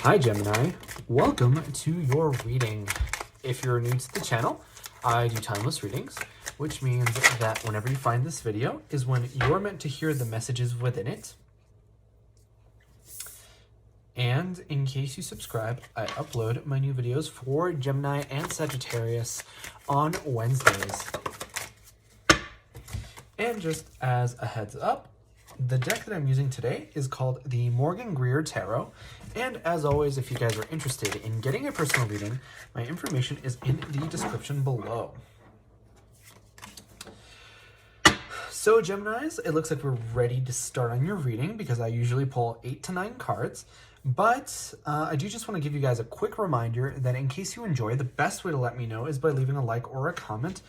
Hi Gemini, welcome to your reading. If you're new to the channel, I do timeless readings, which means that whenever you find this video is when you're meant to hear the messages within it. And in case you subscribe, I upload my new videos for Gemini and Sagittarius on Wednesdays. And just as a heads up, the deck that I'm using today is called the Morgan Greer Tarot. And as always, if you guys are interested in getting a personal reading, my information is in the description below. So Geminis, it looks like we're ready to start on your reading because I usually pull 8 to 9 cards. But I do just want to give you guys a quick reminder that in case you enjoy, the best way to let me know is by leaving a like or a comment.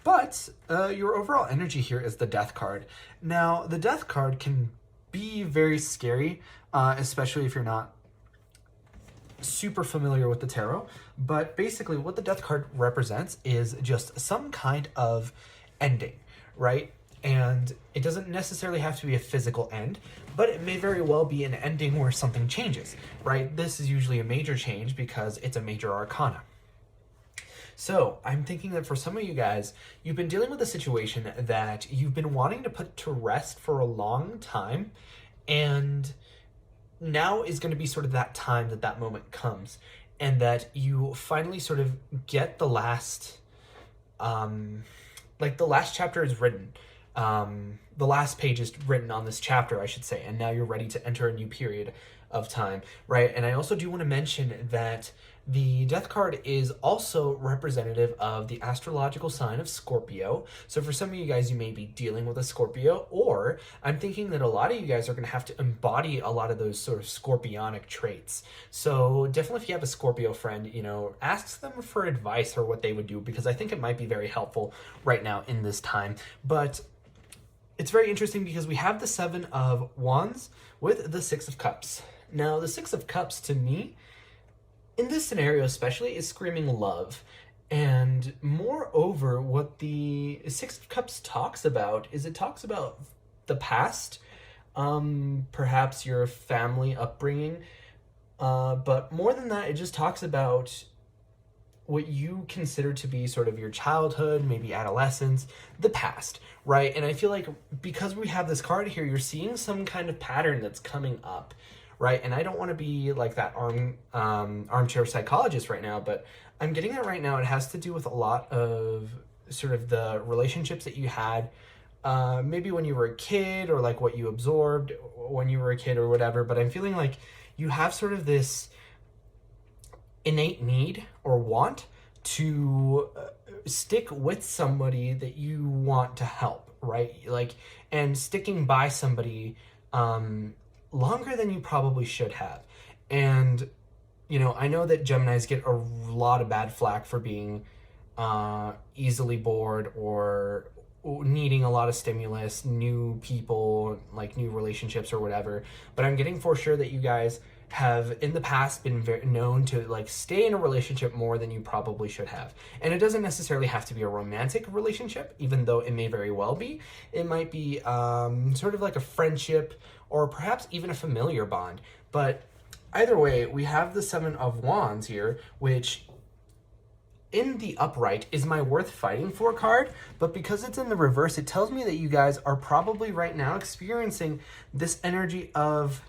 But your overall energy here is the Death card. Now, the Death card can be very scary, especially if you're not super familiar with the tarot. But basically, what the Death card represents is just some kind of ending, right? And it doesn't necessarily have to be a physical end, but it may very well be an ending where something changes, right? This is usually a major change because it's a major arcana. So I'm thinking that for some of you guys, you've been dealing with a situation that you've been wanting to put to rest for a long time, and now is going to be sort of that time that moment comes, and that you finally sort of get the last, like the last chapter is written. The last page is written on this chapter, I should say, and now you're ready to enter a new period of time, right? And I also do want to mention that the Death card is also representative of the astrological sign of Scorpio. So for some of you guys, you may be dealing with a Scorpio, or I'm thinking that a lot of you guys are going to have to embody a lot of those sort of scorpionic traits. So definitely if you have a Scorpio friend, you know, ask them for advice or what they would do, because I think it might be very helpful right now in this time. But it's very interesting because we have the 7 of Wands with the 6 of Cups. Now, the 6 of Cups to me, in this scenario especially, is screaming love. And moreover, what the 6 of Cups talks about is it talks about the past, perhaps your family upbringing, but more than that, it just talks about what you consider to be sort of your childhood, maybe adolescence, the past, right? And I feel like because we have this card here, you're seeing some kind of pattern that's coming up, right? And I don't want to be like that armchair psychologist right now, but I'm getting it right now. It has to do with a lot of sort of the relationships that you had, maybe when you were a kid, or like what you absorbed when you were a kid or whatever. But I'm feeling like you have sort of this innate need or want to stick with somebody that you want to help, right? Like, and sticking by somebody longer than you probably should have. And, you know, I know that Geminis get a lot of bad flack for being easily bored or needing a lot of stimulus, new people, like new relationships or whatever. But I'm getting for sure that you guys have in the past been known to like stay in a relationship more than you probably should have. And it doesn't necessarily have to be a romantic relationship, even though it may very well be. It might be sort of like a friendship, or perhaps even a familiar bond. But either way, we have the 7 of Wands here, which in the upright is my worth fighting for card, but because it's in the reverse, it tells me that you guys are probably right now experiencing this energy of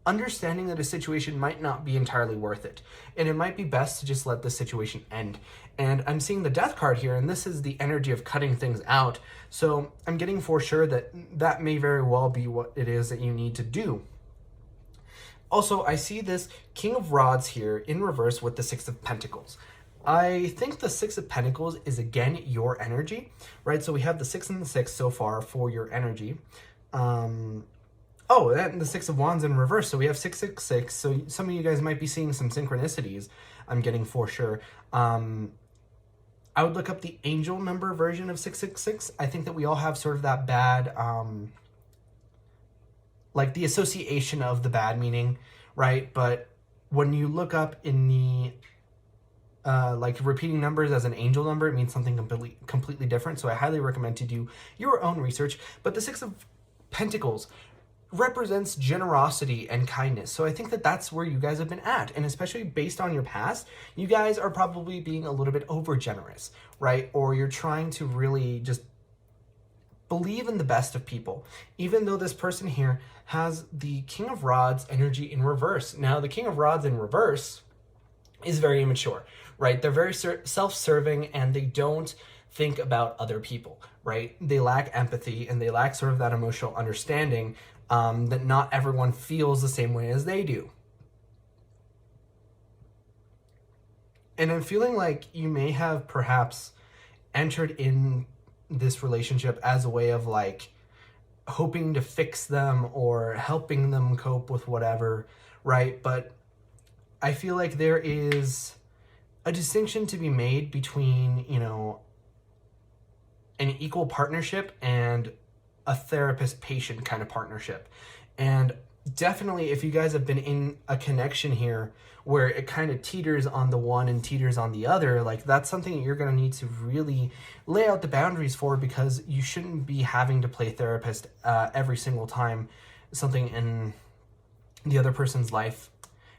understanding that a situation might not be entirely worth it, and it might be best to just let the situation end. And I'm seeing the Death card here, and this is the energy of cutting things out. So I'm getting for sure that that may very well be what it is that you need to do. Also, I see this King of Rods here in reverse with the 6 of Pentacles. I think the 6 of Pentacles is again your energy, right? So we have the 6 and the 6 so far for your energy. Oh, and the 6 of Wands in reverse. So we have 666. So some of you guys might be seeing some synchronicities, I'm getting for sure. I would look up the angel number version of 666. I think that we all have sort of that bad, like the association of the bad meaning, right? But when you look up in the, like repeating numbers as an angel number, it means something completely different. So I highly recommend to do your own research. But the 6 of Pentacles represents generosity and kindness. So I think that that's where you guys have been at. And especially based on your past, you guys are probably being a little bit over generous, right? Or you're trying to really just believe in the best of people, even though this person here has the King of Rods energy in reverse. Now, the King of Rods in reverse is very immature, right? They're very self-serving and they don't think about other people, right? They lack empathy and they lack sort of that emotional understanding that not everyone feels the same way as they do. And I'm feeling like you may have perhaps entered in this relationship as a way of like hoping to fix them or helping them cope with whatever, right? But I feel like there is a distinction to be made between, you know, an equal partnership and a therapist-patient kind of partnership. And definitely if you guys have been in a connection here where it kind of teeters on the one and teeters on the other, like that's something that you're going to need to really lay out the boundaries for, because you shouldn't be having to play therapist every single time something in the other person's life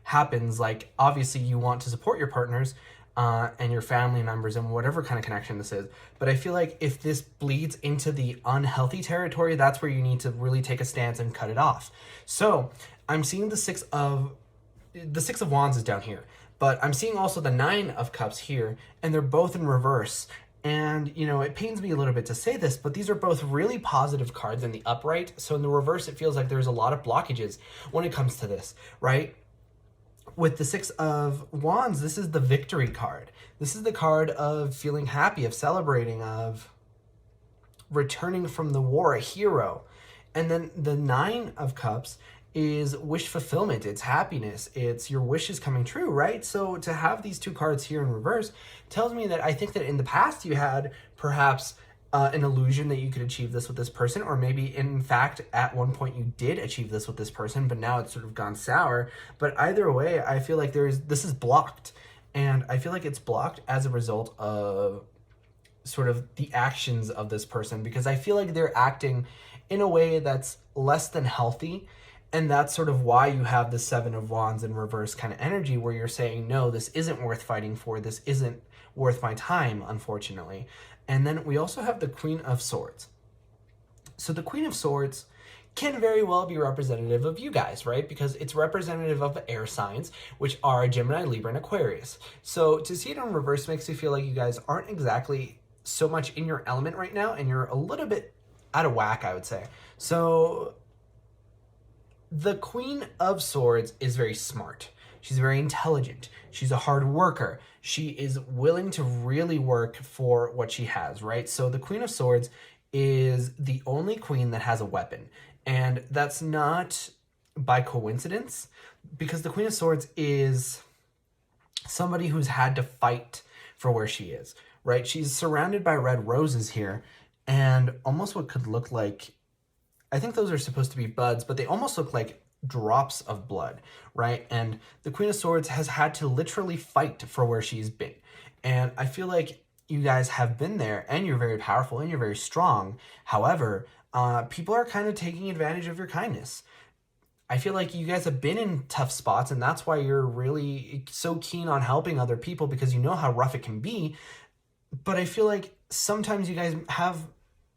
happens. Like obviously you want to support your partners and your family members and whatever kind of connection this is, but I feel like if this bleeds into the unhealthy territory, that's where you need to really take a stance and cut it off. So I'm seeing the Six of Wands is down here, but I'm seeing also the Nine of Cups here, and they're both in reverse. And, you know, it pains me a little bit to say this, but these are both really positive cards in the upright. So in the reverse, it feels like there's a lot of blockages when it comes to this, right? With the Six of Wands, this is the victory card. This is the card of feeling happy, of celebrating, of returning from the war, a hero. And then the Nine of Cups is wish fulfillment. It's happiness. It's your wishes coming true, right? So to have these two cards here in reverse tells me that I think that in the past you had perhaps an illusion that you could achieve this with this person, or maybe in fact at one point you did achieve this with this person, but now it's sort of gone sour. But either way, I feel like this is blocked, and I feel like it's blocked as a result of sort of the actions of this person, because I feel like they're acting in a way that's less than healthy. And that's sort of why you have the Seven of Wands in reverse kind of energy, where you're saying, no, this isn't worth fighting for. This isn't worth my time, unfortunately. And then we also have the Queen of Swords. So the Queen of Swords can very well be representative of you guys, right? Because it's representative of air signs, which are Gemini, Libra, and Aquarius. So to see it in reverse makes me feel like you guys aren't exactly so much in your element right now, and you're a little bit out of whack, I would say. So the Queen of Swords is very smart. She's very intelligent. She's a hard worker. She is willing to really work for what she has, right? So the Queen of Swords is the only queen that has a weapon. And that's not by coincidence, because the Queen of Swords is somebody who's had to fight for where she is, right? She's surrounded by red roses here, and almost what could look like, I think those are supposed to be buds, but they almost look like drops of blood, right? And the Queen of Swords has had to literally fight for where she's been. And I feel like you guys have been there, and you're very powerful and you're very strong. However, people are kind of taking advantage of your kindness. I feel like you guys have been in tough spots, and that's why you're really so keen on helping other people, because you know how rough it can be. But I feel like sometimes you guys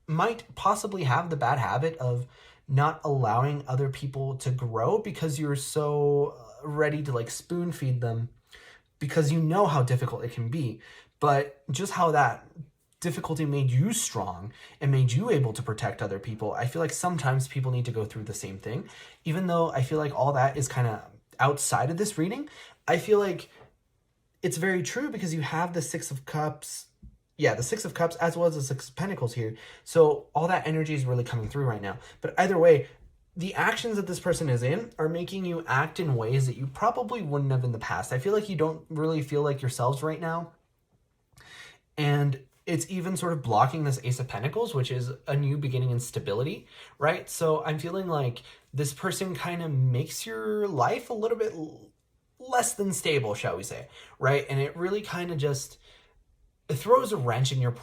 might possibly have the bad habit of not allowing other people to grow, because you're so ready to like spoon feed them, because you know how difficult it can be. But just how that difficulty made you strong and made you able to protect other people, I feel like sometimes people need to go through the same thing. Even though I feel like all that is kind of outside of this reading, I feel like it's very true, because you have the Six of Cups. Yeah, the Six of Cups as well as the Six of Pentacles here. So all that energy is really coming through right now. But either way, the actions that this person is in are making you act in ways that you probably wouldn't have in the past. I feel like you don't really feel like yourselves right now. And it's even sort of blocking this Ace of Pentacles, which is a new beginning and stability, right? So I'm feeling like this person kind of makes your life a little bit less than stable, shall we say, right? And it really kind of just it throws a wrench in your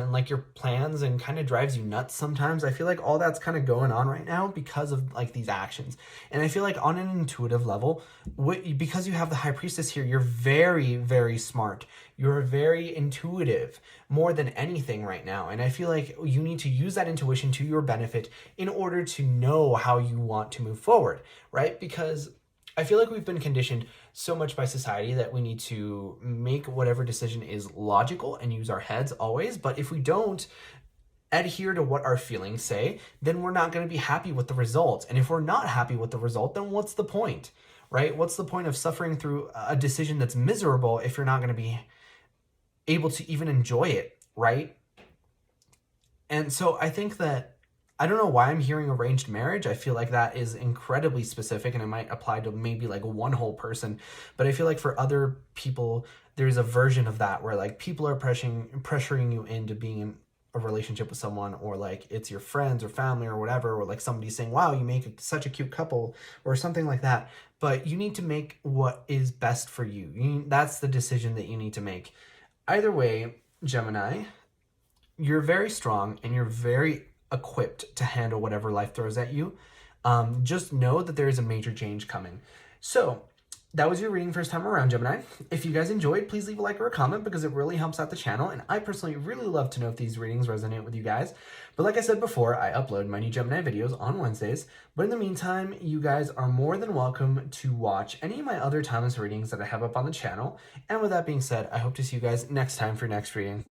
like your plans and kind of drives you nuts sometimes. I feel like all that's kind of going on right now because of like these actions. And I feel like on an intuitive level, because you have the high priestess here, you're very, very smart. You're very intuitive more than anything right now. And I feel like you need to use that intuition to your benefit in order to know how you want to move forward, right? Because I feel like we've been conditioned so much by society that we need to make whatever decision is logical and use our heads always. But if we don't adhere to what our feelings say, then we're not going to be happy with the result. And if we're not happy with the result, then what's the point, right? What's the point of suffering through a decision that's miserable if you're not going to be able to even enjoy it, right? And so I think that I don't know why I'm hearing arranged marriage. I feel like that is incredibly specific and it might apply to maybe like one whole person. But I feel like for other people, there's a version of that where like people are pressuring you into being in a relationship with someone, or like it's your friends or family or whatever, or like somebody's saying, wow, you make such a cute couple or something like that. But you need to make what is best for you. That's the decision that you need to make. Either way, Gemini, you're very strong and you're very equipped to handle whatever life throws at you. Just know that there is a major change coming. So that was your reading first time around, Gemini. If you guys enjoyed, please leave a like or a comment because it really helps out the channel. And I personally really love to know if these readings resonate with you guys. But like I said before, I upload my new Gemini videos on Wednesdays. But in the meantime, you guys are more than welcome to watch any of my other timeless readings that I have up on the channel. And with that being said, I hope to see you guys next time for your next reading.